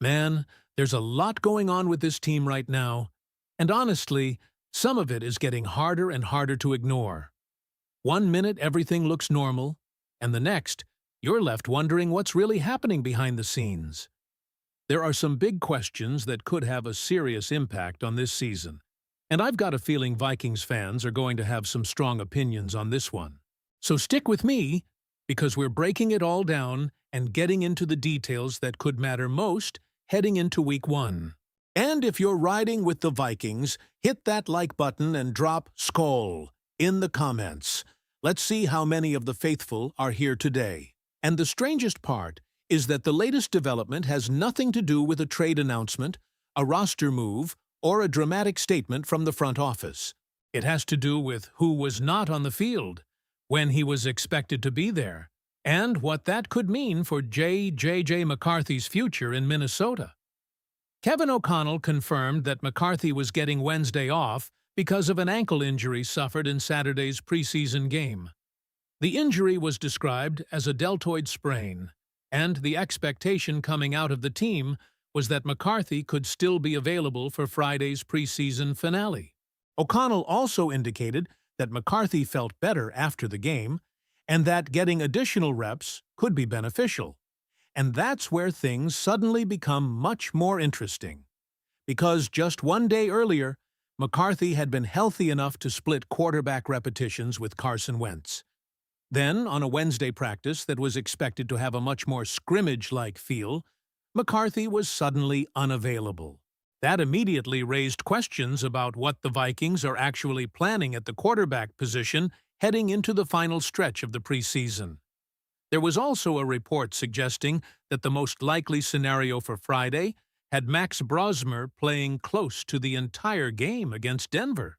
Man, there's a lot going on with this team right now, and honestly, some of it is getting harder and harder to ignore. One minute everything looks normal, and the next, you're left wondering what's really happening behind the scenes. There are some big questions that could have a serious impact on this season, and I've got a feeling Vikings fans are going to have some strong opinions on this one. So stick with me, because we're breaking it all down and getting into the details that could matter most heading into Week 1. And if you're riding with the Vikings, hit that like button and drop SKOL in the comments. Let's see how many of the faithful are here today. And the strangest part is that the latest development has nothing to do with a trade announcement, a roster move, or a dramatic statement from the front office. It has to do with who was not on the field, when he was expected to be there, and what that could mean for J.J. McCarthy's future in Minnesota. Kevin O'Connell confirmed that McCarthy was getting Wednesday off because of an ankle injury suffered in Saturday's preseason game. The injury was described as a deltoid sprain, and the expectation coming out of the team was that McCarthy could still be available for Friday's preseason finale. O'Connell also indicated that McCarthy felt better after the game, and that getting additional reps could be beneficial. And that's where things suddenly become much more interesting. Because just one day earlier, McCarthy had been healthy enough to split quarterback repetitions with Carson Wentz. Then, on a Wednesday practice that was expected to have a much more scrimmage-like feel, McCarthy was suddenly unavailable. That immediately raised questions about what the Vikings are actually planning at the quarterback position heading into the final stretch of the preseason. There was also a report suggesting that the most likely scenario for Friday had Max Brosmer playing close to the entire game against Denver.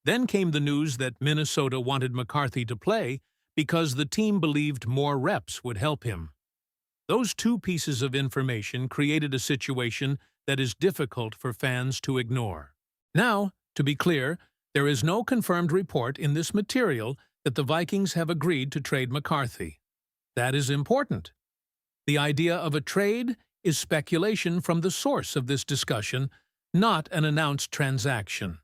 Then came the news that Minnesota wanted McCarthy to play because the team believed more reps would help him. Those two pieces of information created a situation that is difficult for fans to ignore. Now, to be clear, there is no confirmed report in this material that the Vikings have agreed to trade McCarthy. That is important. The idea of a trade is speculation from the source of this discussion, not an announced transaction.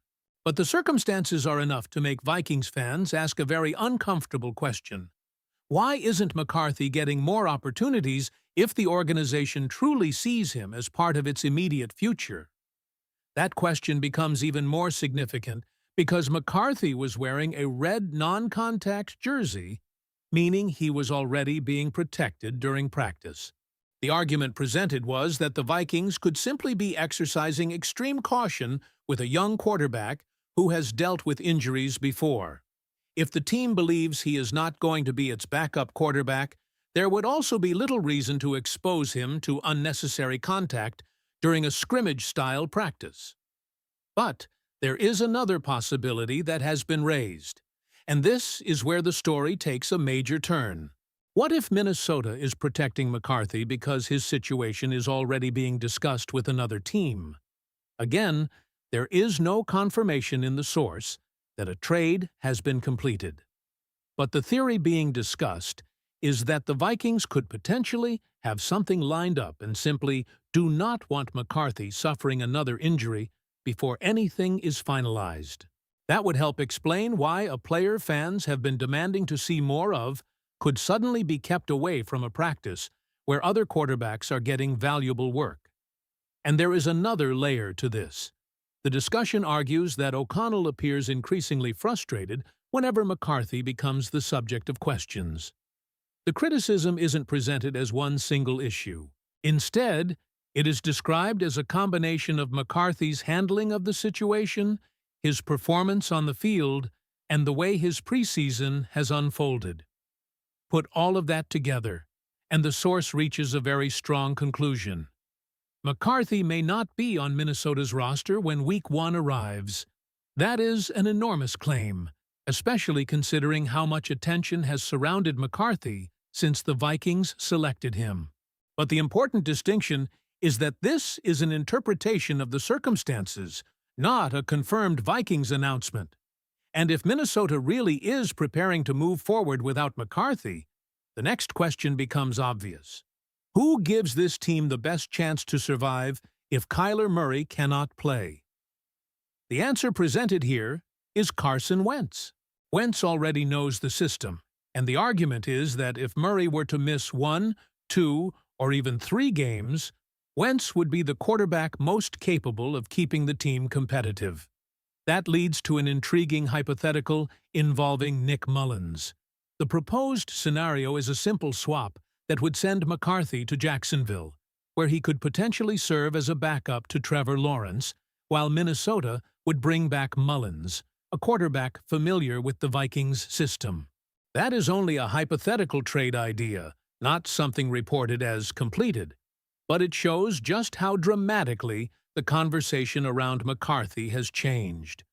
But the circumstances are enough to make Vikings fans ask a very uncomfortable question. Why isn't McCarthy getting more opportunities if the organization truly sees him as part of its immediate future? That question becomes even more significant because McCarthy was wearing a red non-contact jersey, meaning he was already being protected during practice. The argument presented was that the Vikings could simply be exercising extreme caution with a young quarterback who has dealt with injuries before. If the team believes he is not going to be its backup quarterback, there would also be little reason to expose him to unnecessary contact during a scrimmage-style practice. But there is another possibility that has been raised, and this is where the story takes a major turn. What if Minnesota is protecting McCarthy because his situation is already being discussed with another team? Again, there is no confirmation in the source that a trade has been completed. But the theory being discussed is that the Vikings could potentially have something lined up and simply do not want McCarthy suffering another injury before anything is finalized. That would help explain why a player fans have been demanding to see more of could suddenly be kept away from a practice where other quarterbacks are getting valuable work. And there is another layer to this. The discussion argues that O'Connell appears increasingly frustrated whenever McCarthy becomes the subject of questions. The criticism isn't presented as one single issue. Instead, it is described as a combination of McCarthy's handling of the situation, his performance on the field, and the way his preseason has unfolded. Put all of that together, and the source reaches a very strong conclusion. McCarthy may not be on Minnesota's roster when Week 1 arrives. That is an enormous claim, especially considering how much attention has surrounded McCarthy since the Vikings selected him. But the important distinction is that this is an interpretation of the circumstances, not a confirmed Vikings announcement. And if Minnesota really is preparing to move forward without McCarthy, the next question becomes obvious. Who gives this team the best chance to survive if Kyler Murray cannot play? The answer presented here is Carson Wentz. Wentz already knows the system, and the argument is that if Murray were to miss 1, 2, or even 3 games, Wentz would be the quarterback most capable of keeping the team competitive. That leads to an intriguing hypothetical involving Nick Mullins. The proposed scenario is a simple swap that would send McCarthy to Jacksonville, where he could potentially serve as a backup to Trevor Lawrence, while Minnesota would bring back Mullins, a quarterback familiar with the Vikings system. That is only a hypothetical trade idea, not something reported as completed, but it shows just how dramatically the conversation around McCarthy has changed.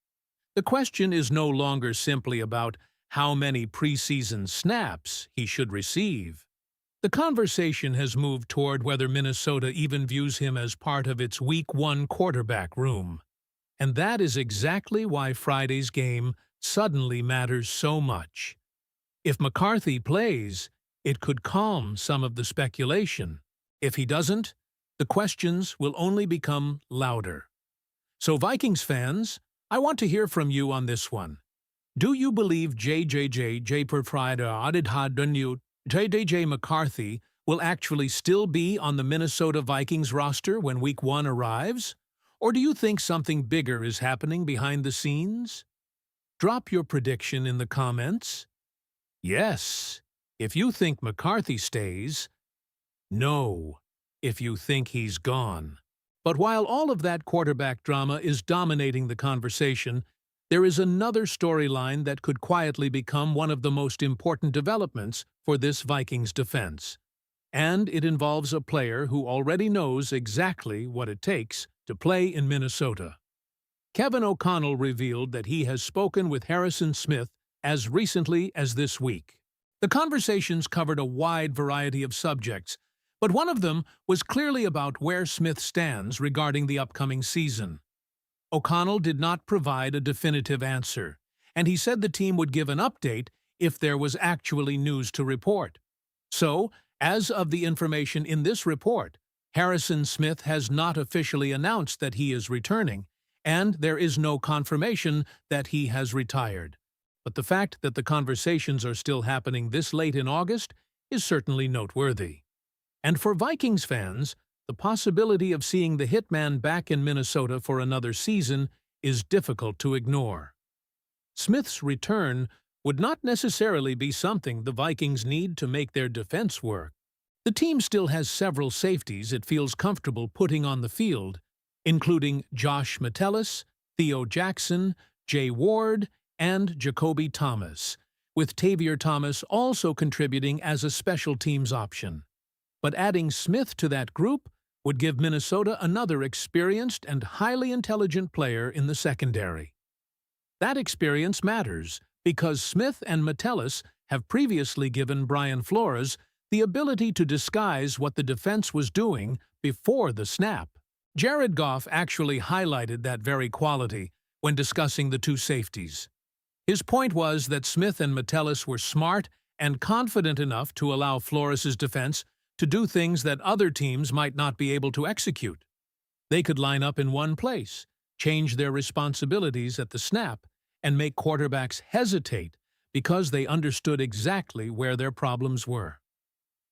The question is no longer simply about how many preseason snaps he should receive. The conversation has moved toward whether Minnesota even views him as part of its Week 1 quarterback room. And that is exactly why Friday's game suddenly matters so much. If McCarthy plays, it could calm some of the speculation. If he doesn't, the questions will only become louder. So Vikings fans, I want to hear from you on this one. Do you believe JJ McCarthy will actually still be on the Minnesota Vikings roster when Week 1 arrives? Or do you think something bigger is happening behind the scenes? Drop your prediction in the comments. Yes, if you think McCarthy stays. No, if you think he's gone. But while all of that quarterback drama is dominating the conversation, there is another storyline that could quietly become one of the most important developments for this Vikings defense. And it involves a player who already knows exactly what it takes to play in Minnesota. Kevin O'Connell revealed that he has spoken with Harrison Smith as recently as this week. The conversations covered a wide variety of subjects, but one of them was clearly about where Smith stands regarding the upcoming season. O'Connell did not provide a definitive answer, and he said the team would give an update if there was actually news to report. So, as of the information in this report, Harrison Smith has not officially announced that he is returning, and there is no confirmation that he has retired. But the fact that the conversations are still happening this late in August is certainly noteworthy. And for Vikings fans, the possibility of seeing the hitman back in Minnesota for another season is difficult to ignore. Smith's return would not necessarily be something the Vikings need to make their defense work. The team still has several safeties it feels comfortable putting on the field, including Josh Metellus, Theo Jackson, Jay Ward, and Jacoby Thomas, with Tavier Thomas also contributing as a special teams option. But adding Smith to that group would give Minnesota another experienced and highly intelligent player in the secondary. That experience matters because Smith and Metellus have previously given Brian Flores the ability to disguise what the defense was doing before the snap. Jared Goff actually highlighted that very quality when discussing the two safeties. His point was that Smith and Metellus were smart and confident enough to allow Flores' defense to do things that other teams might not be able to execute. They could line up in one place, change their responsibilities at the snap, and make quarterbacks hesitate because they understood exactly where their problems were.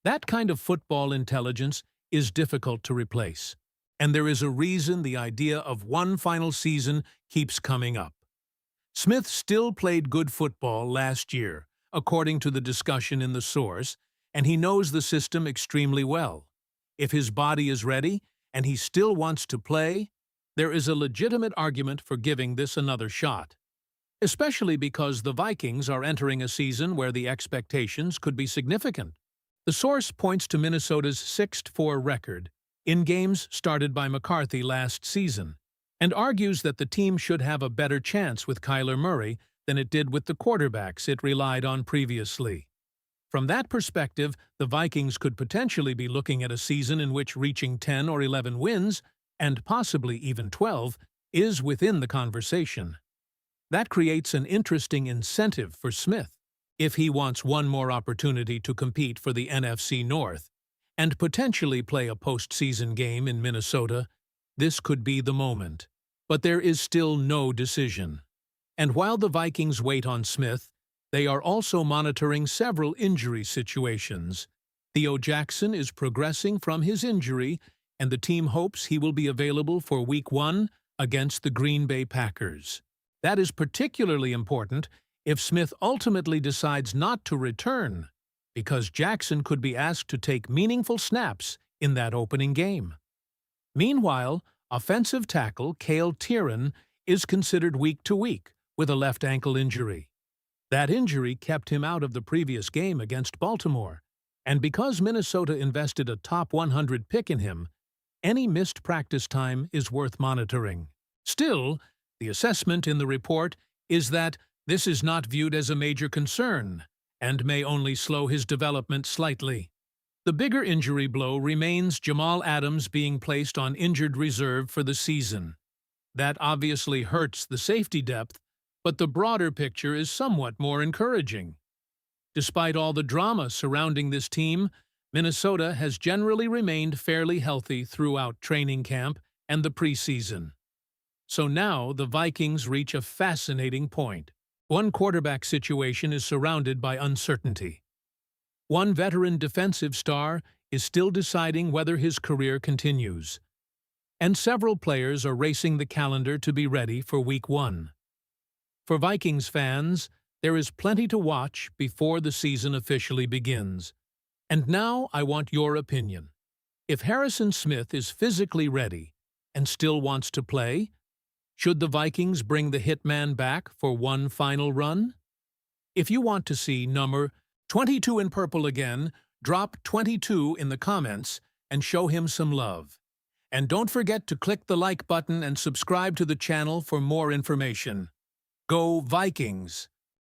That kind of football intelligence is difficult to replace, and there is a reason the idea of one final season keeps coming up. Smith still played good football last year, according to the discussion in the source, and he knows the system extremely well. If his body is ready and he still wants to play, there is a legitimate argument for giving this another shot, especially because the Vikings are entering a season where the expectations could be significant. The source points to Minnesota's 6-4 record in games started by McCarthy last season, and argues that the team should have a better chance with Kyler Murray than it did with the quarterbacks it relied on previously. From that perspective, the Vikings could potentially be looking at a season in which reaching 10 or 11 wins, and possibly even 12, is within the conversation. That creates an interesting incentive for Smith if he wants one more opportunity to compete for the NFC North, and potentially play a postseason game in Minnesota, this could be the moment. But there is still no decision. And while the Vikings wait on Smith, they are also monitoring several injury situations. Theo Jackson is progressing from his injury, and the team hopes he will be available for Week 1 against the Green Bay Packers. That is particularly important if Smith ultimately decides not to return, because Jackson could be asked to take meaningful snaps in that opening game. Meanwhile, offensive tackle Cale Tieran is considered week to week with a left ankle injury. That injury kept him out of the previous game against Baltimore, and because Minnesota invested a top 100 pick in him, any missed practice time is worth monitoring. Still, the assessment in the report is that this is not viewed as a major concern and may only slow his development slightly. The bigger injury blow remains Jamal Adams being placed on injured reserve for the season. That obviously hurts the safety depth, but the broader picture is somewhat more encouraging. Despite all the drama surrounding this team, Minnesota has generally remained fairly healthy throughout training camp and the preseason. So now the Vikings reach a fascinating point. One quarterback situation is surrounded by uncertainty. One veteran defensive star is still deciding whether his career continues. And several players are racing the calendar to be ready for Week 1. For Vikings fans, there is plenty to watch before the season officially begins. And now I want your opinion. If Harrison Smith is physically ready and still wants to play, should the Vikings bring the hitman back for one final run? If you want to see number 22 in purple again, drop 22 in the comments and show him some love. And don't forget to click the like button and subscribe to the channel for more information. Go Vikings!